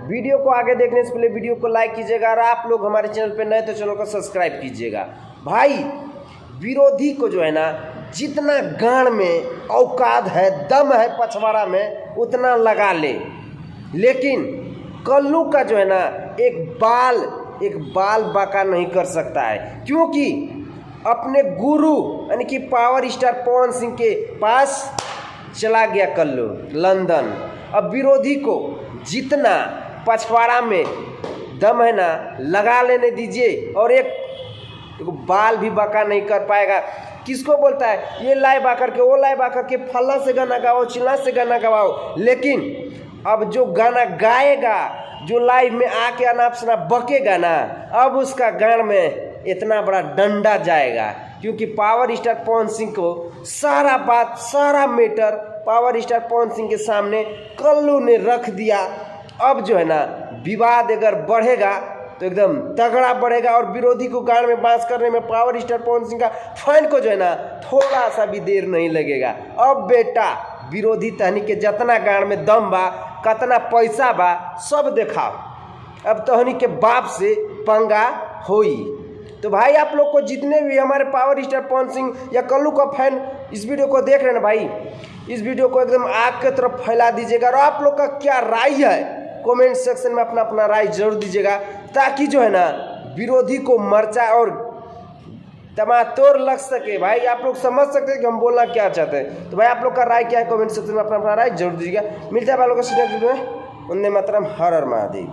Video को आगे देखने से पहले वीडियो को लाइक कीजिएगा और आप लोग हमारे चैनल पे नए तो चैनल को सब्सक्राइब कीजिएगा। भाई विरोधी को जो है ना जितना गांड में औकात है, दम है पछवाड़ा में, उतना लगा ले, लेकिन कल्लू का जो है ना एक बाल बाका नहीं कर सकता है, क्योंकि अपने गुरु यानी कि पावर स्टार पवन सिंह के पास चला गया कल्लू लंदन। अब विरोधी को जितना पछवाड़ा में दम है ना लगा लेने दीजिए और एक बाल भी बाका नहीं कर पाएगा। किसको बोलता है ये लाए बाकर के, वो लाए बाकर के, फल्ला से गाना गाओ, चिल्ला से गाना गवाओ, लेकिन अब जो गाना गाएगा, जो लाइव में आके अनाप शनाप बकेगा ना, अब उसका गान में इतना बड़ा डंडा जाएगा, क्योंकि पावर स्टार पवन सिंह को सारा बात, सारा matter power star Pawan Singh के सामने कल्लू ने रख दिया। अब जो है ना विवाद अगर बढ़ेगा तो एकदम तगड़ा बढ़ेगा और विरोधी को गाड़ में बांस करने में पावर स्टार पवन सिंह का फैन को जो है ना थोड़ा सा भी देर नहीं लगेगा। अब बेटा विरोधी तहनी के जितना गाड़ में दम बा, कितना पैसा बा, सब दिखाओ। अब तहनी के बाप से पंगा होई। तो भाई आप लोग को जितने भी हमारे पावर स्टार पवन सिंह या कल्लू का फैन इस वीडियो को देख रहे हैं ना भाई, इस वीडियो को एकदम आग की तरफ फैला दीजिएगा और आप लोग का क्या राय है कमेंट सेक्शन में अपना राय जरूर दीजिएगा, ताकि जो है ना विरोधी को मर्चा और तमातोड़ लग सके। भाई आप लोग समझ सकते हैं कि हम बोलना क्या चाहते हैं। तो भाई आप लोग का राय क्या है कमेंट सेक्शन में अपना राय जरूर दीजिएगा। मिलता है आप लोगों को वीडियो में। वंदे मातरम, हर हर महादेव।